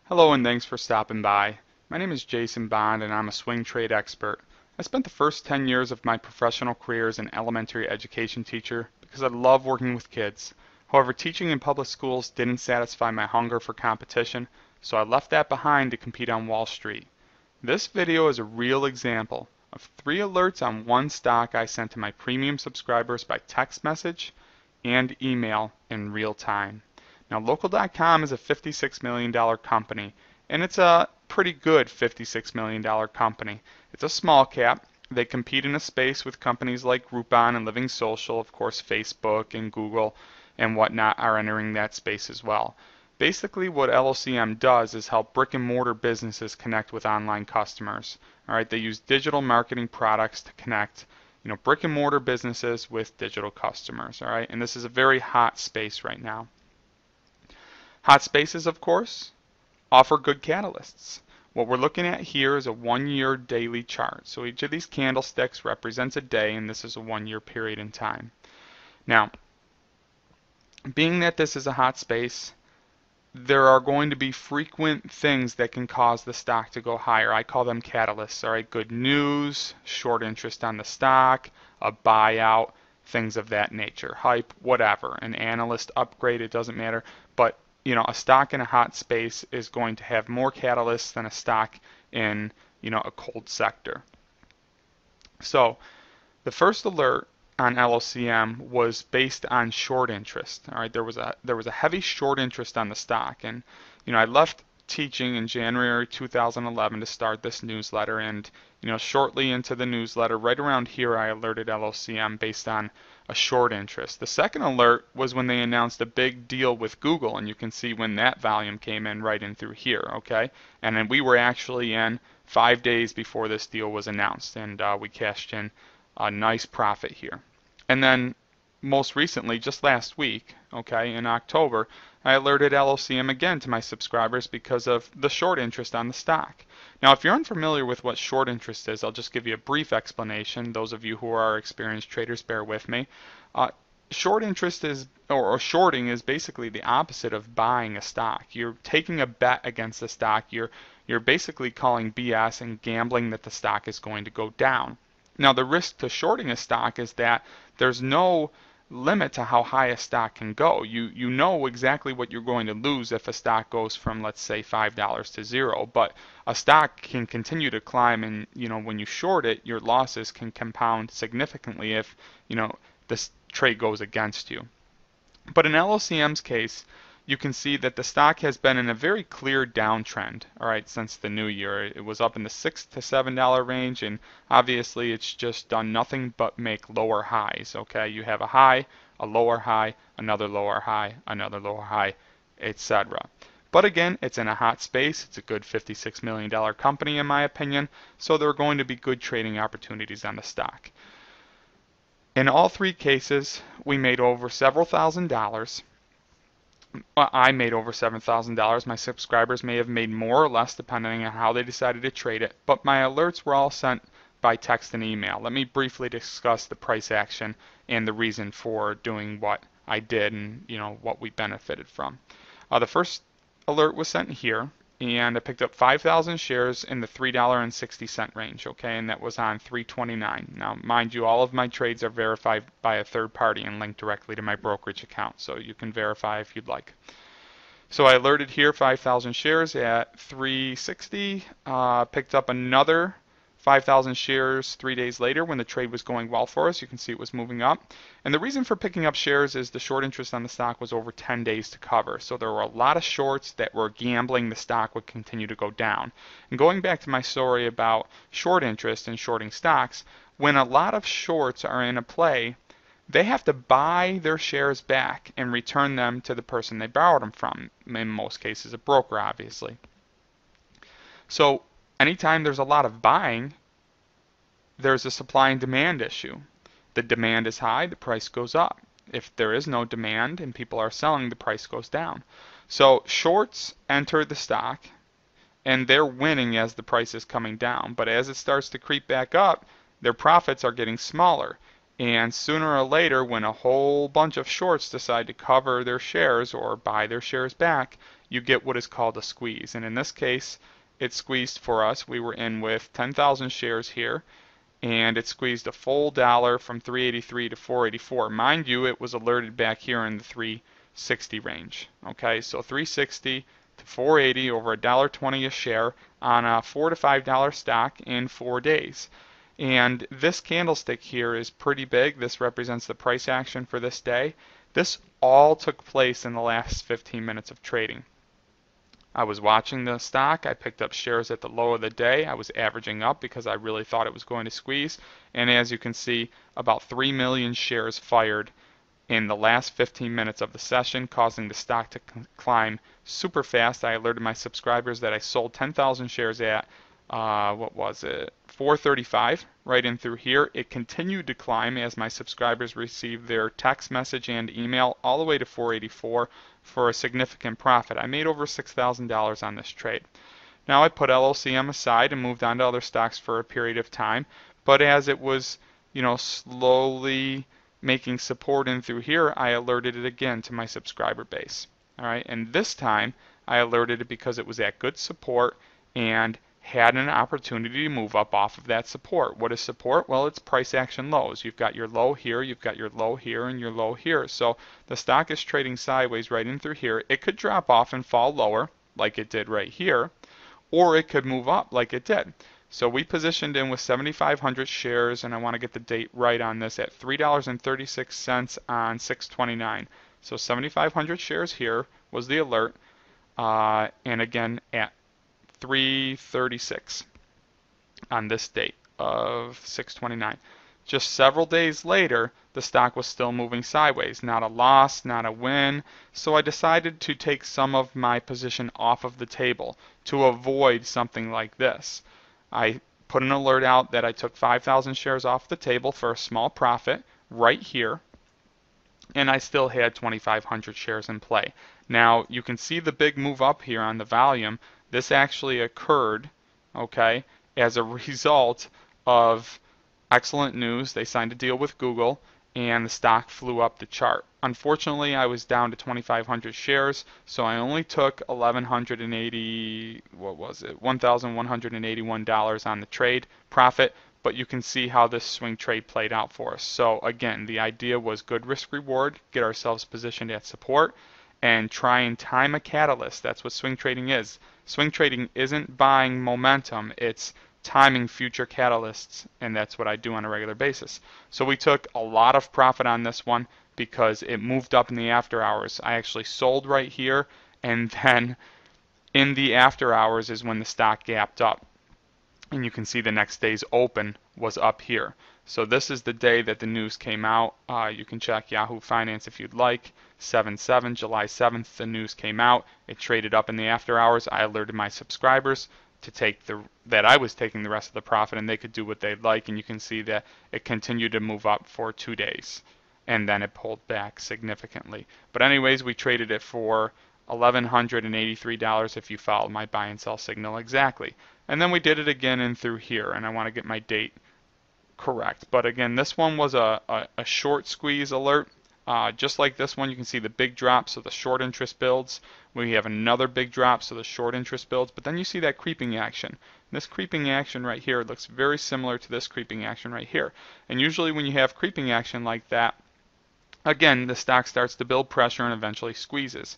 Hello and thanks for stopping by. My name is Jason Bond and I'm a swing trade expert. I spent the first 10 years of my professional career as an elementary education teacher because I love working with kids. However, teaching in public schools didn't satisfy my hunger for competition, so I left that behind to compete on Wall Street. This video is a real example of 3 alerts on one stock I sent to my premium subscribers by text message and email in real time. Now, Local.com is a $56 million company, and it's a pretty good $56 million company. It's a small cap. They compete in a space with companies like Groupon and Living Social. Of course, Facebook and Google and whatnot are entering that space as well. Basically, what LOCM does is help brick and mortar businesses connect with online customers. All right, they use digital marketing products to connect, brick and mortar businesses with digital customers. All right, and this is a very hot space right now. Hot spaces, of course, offer good catalysts. What we're looking at here is a 1-year daily chart. So each of these candlesticks represents a day, and this is a 1-year period in time. Now, being that this is a hot space, there are going to be frequent things that can cause the stock to go higher. I call them catalysts. All right, good news, short interest on the stock, a buyout, things of that nature, hype, whatever, an analyst upgrade, it doesn't matter. But a stock in a hot space is going to have more catalysts than a stock in, a cold sector. So the first alert on LOCM was based on short interest. All right, there was a heavy short interest on the stock, and I left teaching in January 2011 to start this newsletter, and shortly into the newsletter, right around here, I alerted LOCM based on a short interest. The second alert was when they announced a big deal with Google, and you can see when that volume came in right in through here, okay? And then we were actually in 5 days before this deal was announced, and we cashed in a nice profit here. And then most recently, just last week, okay, in October, I alerted LOCM again to my subscribers because of the short interest on the stock. Now, if you're unfamiliar with what short interest is, I'll just give you a brief explanation. Those of you who are experienced traders, bear with me. Short interest is, or shorting is basically the opposite of buying a stock. You're taking a bet against the stock. You're basically calling BS and gambling that the stock is going to go down. Now, the risk to shorting a stock is that there's no limit to how high a stock can go. You know exactly what you're going to lose if a stock goes from, let's say, $5 to 0, but a stock can continue to climb, and when you short it, your losses can compound significantly if this trade goes against you. But in LOCM's case, you can see that the stock has been in a very clear downtrend, all right, since the new year. It was up in the $6 to $7 range, and obviously it's just done nothing but make lower highs, okay? You have a high, a lower high, another lower high, another lower high, etc. But again, it's in a hot space. It's a good $56 million company in my opinion, so there are going to be good trading opportunities on the stock. In all 3 cases, we made over several $1,000s. I made over $7,000. My subscribers may have made more or less depending on how they decided to trade it, but my alerts were all sent by text and email. Let me briefly discuss the price action and the reason for doing what I did and what we benefited from. The first alert was sent here, and I picked up 5,000 shares in the $3.60 range, okay, and that was on 3/29. Now, mind you, all of my trades are verified by a third party and linked directly to my brokerage account, so you can verify if you'd like. So I alerted here 5,000 shares at 360, picked up another 5,000 shares 3 days later when the trade was going well for us. You can see it was moving up. And the reason for picking up shares is the short interest on the stock was over 10 days to cover. So there were a lot of shorts that were gambling the stock would continue to go down. And going back to my story about short interest and shorting stocks, when a lot of shorts are in a play, they have to buy their shares back and return them to the person they borrowed them from, in most cases a broker, obviously. So anytime there's a lot of buying, there's a supply and demand issue. The demand is high, the price goes up. If there is no demand and people are selling, the price goes down. So shorts enter the stock, and they're winning as the price is coming down. But as it starts to creep back up, their profits are getting smaller. And sooner or later, when a whole bunch of shorts decide to cover their shares or buy their shares back, you get what is called a squeeze. And in this case, it squeezed for us. We were in with 10,000 shares here, and it squeezed a full dollar from 383 to 484. Mind you, it was alerted back here in the 360 range. Okay, so 360 to 480 over $1.20 a share on a $4 to $5 stock in 4 days. And this candlestick here is pretty big. This represents the price action for this day. This all took place in the last 15 minutes of trading. I was watching the stock. I picked up shares at the low of the day. I was averaging up because I really thought it was going to squeeze. And as you can see, about 3 million shares fired in the last 15 minutes of the session, causing the stock to climb super fast. I alerted my subscribers that I sold 10,000 shares at, what was it, 435 right in through here. It continued to climb as my subscribers received their text message and email all the way to 484 for a significant profit. I made over $6,000 on this trade. Now I put LOCM aside and moved on to other stocks for a period of time, but as it was, slowly making support in through here, I alerted it again to my subscriber base. All right, and this time I alerted it because it was at good support and had an opportunity to move up off of that support. What is support? Well, it's price action lows. You've got your low here, you've got your low here, and your low here. So the stock is trading sideways right in through here. It could drop off and fall lower like it did right here, or it could move up like it did. So we positioned in with 7,500 shares, and I want to get the date right on this, at $3.36 on 6/29. So 7,500 shares here was the alert, and again at 336 on this date of 6/29. Just several days later, the stock was still moving sideways. Not a loss, not a win. So I decided to take some of my position off of the table to avoid something like this. I put an alert out that I took 5,000 shares off the table for a small profit right here, and I still had 2,500 shares in play. Now you can see the big move up here on the volume. This actually occurred, okay, as a result of excellent news. They signed a deal with Google, and the stock flew up the chart. Unfortunately, I was down to 2,500 shares, so I only took $1,181 on the trade profit, but you can see how this swing trade played out for us. So again, the idea was good risk reward, get ourselves positioned at support, and try and time a catalyst. That's what swing trading is. Swing trading isn't buying momentum, it's timing future catalysts, and that's what I do on a regular basis. So we took a lot of profit on this one because it moved up in the after hours. I actually sold right here, and then in the after hours is when the stock gapped up. And you can see the next day's open was up here. So this is the day that the news came out. You can check Yahoo Finance if you'd like. 7/7, July 7th, the news came out. It traded up in the after hours. I alerted my subscribers to take that I was taking the rest of the profit, and they could do what they'd like. And you can see that it continued to move up for 2 days, and then it pulled back significantly. But anyways, we traded it for $1,183 if you followed my buy and sell signal exactly. And then we did it again in through here, and I want to get my date correct. But again, this one was a short squeeze alert. Just like this one, you can see the big drop, so the short interest builds. We have another big drop, so the short interest builds. But then you see that creeping action. This creeping action right here looks very similar to this creeping action right here. And usually when you have creeping action like that, again, the stock starts to build pressure and eventually squeezes.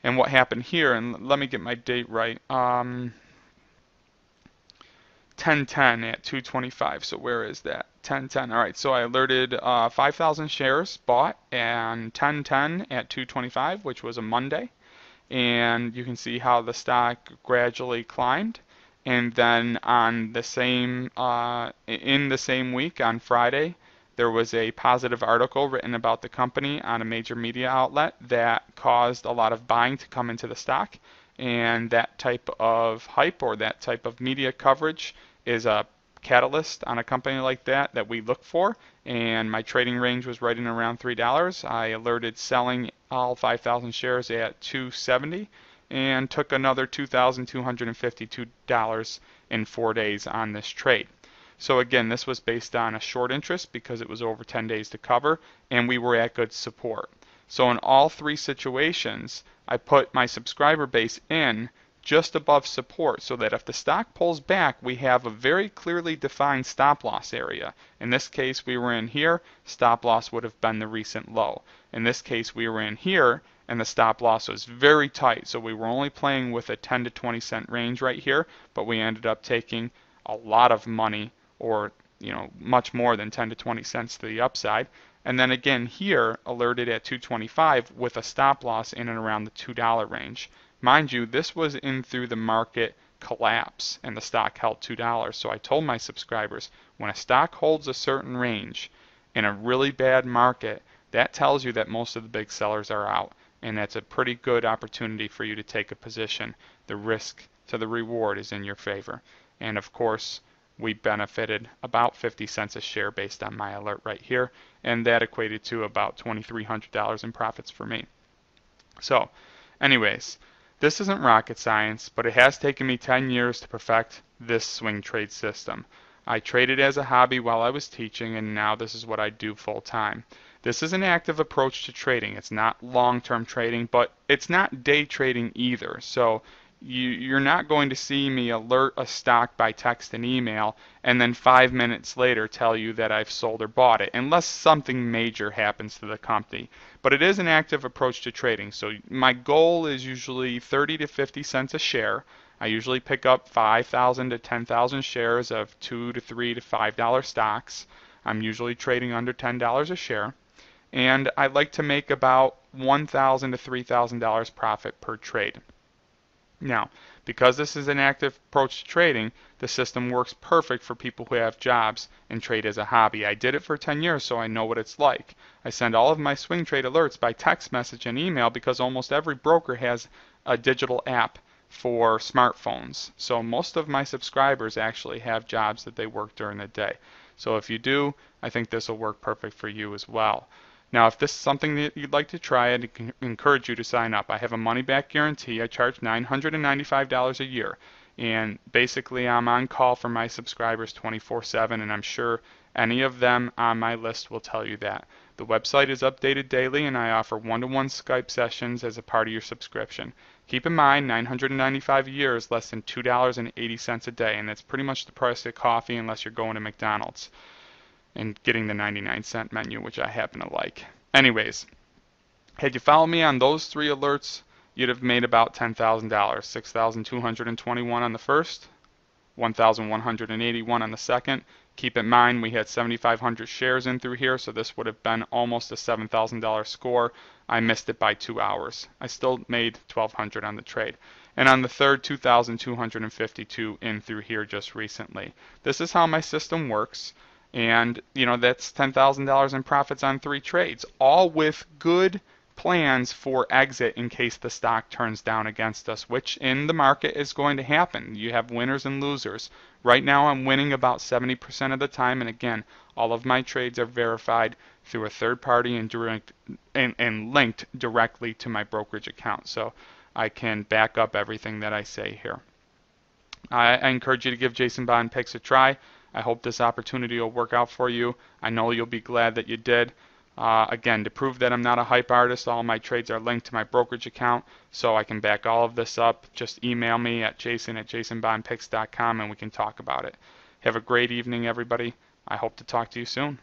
And what happened here, and let me get my date right, 10/10 at 225. So where is that? 10/10. All right, so I alerted 5,000 shares bought and 10/10 at 225, which was a Monday. And you can see how the stock gradually climbed. And then on the same in the same week on Friday, there was a positive article written about the company on a major media outlet that caused a lot of buying to come into the stock. And that type of hype or that type of media coverage is a catalyst on a company like that we look for. And my trading range was right in around $3. I alerted selling all 5,000 shares at $270 and took another $2,252 in 4 days on this trade. So again, this was based on a short interest because it was over 10 days to cover, and we were at good support. So in all three situations, I put my subscriber base in just above support so that if the stock pulls back, we have a very clearly defined stop loss area. In this case, we were in here, stop loss would have been the recent low. In this case, we were in here, and the stop loss was very tight, so we were only playing with a 10 to 20 cent range right here, but we ended up taking a lot of money, or much more than 10 to 20 cents to the upside. And then again here, alerted at 225 with a stop loss in and around the $2 range. Mind you, this was in through the market collapse and the stock held $2. So I told my subscribers, when a stock holds a certain range in a really bad market, that tells you that most of the big sellers are out. And that's a pretty good opportunity for you to take a position. The risk to the reward is in your favor. And of course, we benefited about 50 cents a share based on my alert right here, and that equated to about $2,300 in profits for me. So anyways, this isn't rocket science, but it has taken me 10 years to perfect this swing trade system. I traded as a hobby while I was teaching, and now this is what I do full time. This is an active approach to trading. It's not long-term trading, but it's not day trading either. So you're not going to see me alert a stock by text and email and then 5 minutes later tell you that I've sold or bought it, unless something major happens to the company. But it is an active approach to trading. So my goal is usually 30 to 50 cents a share. I usually pick up 5,000 to 10,000 shares of $2 to $3 to $5 stocks. I'm usually trading under $10 a share. And I like to make about $1,000 to $3,000 profit per trade. Now, because this is an active approach to trading, the system works perfect for people who have jobs and trade as a hobby. I did it for 10 years, so I know what it's like. I send all of my swing trade alerts by text message and email because almost every broker has a digital app for smartphones. So most of my subscribers actually have jobs that they work during the day. So if you do, I think this will work perfect for you as well. Now, if this is something that you'd like to try, I'd encourage you to sign up. I have a money-back guarantee. I charge $995 a year. And basically, I'm on call for my subscribers 24/7, and I'm sure any of them on my list will tell you that. The website is updated daily, and I offer one-to-one Skype sessions as a part of your subscription. Keep in mind, $995 a year is less than $2.80 a day, and that's pretty much the price of coffee unless you're going to McDonald's and getting the 99-cent menu, which I happen to like. Anyways, had you followed me on those three alerts, you'd have made about $10,000. 6,221 on the first, 1,181 on the second. Keep in mind we had 7,500 shares in through here, so this would have been almost a $7,000 score. I missed it by 2 hours. I still made 1,200 on the trade. And on the third, 2,252 in through here just recently. This is how my system works. And that's $10,000 in profits on 3 trades, all with good plans for exit in case the stock turns down against us, which in the market is going to happen. You have winners and losers. Right now I'm winning about 70% of the time, and again, all of my trades are verified through a third party and linked directly to my brokerage account, so I can back up everything that I say here. I encourage you to give Jason Bond Picks a try. I hope this opportunity will work out for you. I know you'll be glad that you did. Again, to prove that I'm not a hype artist, all my trades are linked to my brokerage account, so I can back all of this up. Just email me at jason@jasonbondpicks.com and we can talk about it. Have a great evening, everybody. I hope to talk to you soon.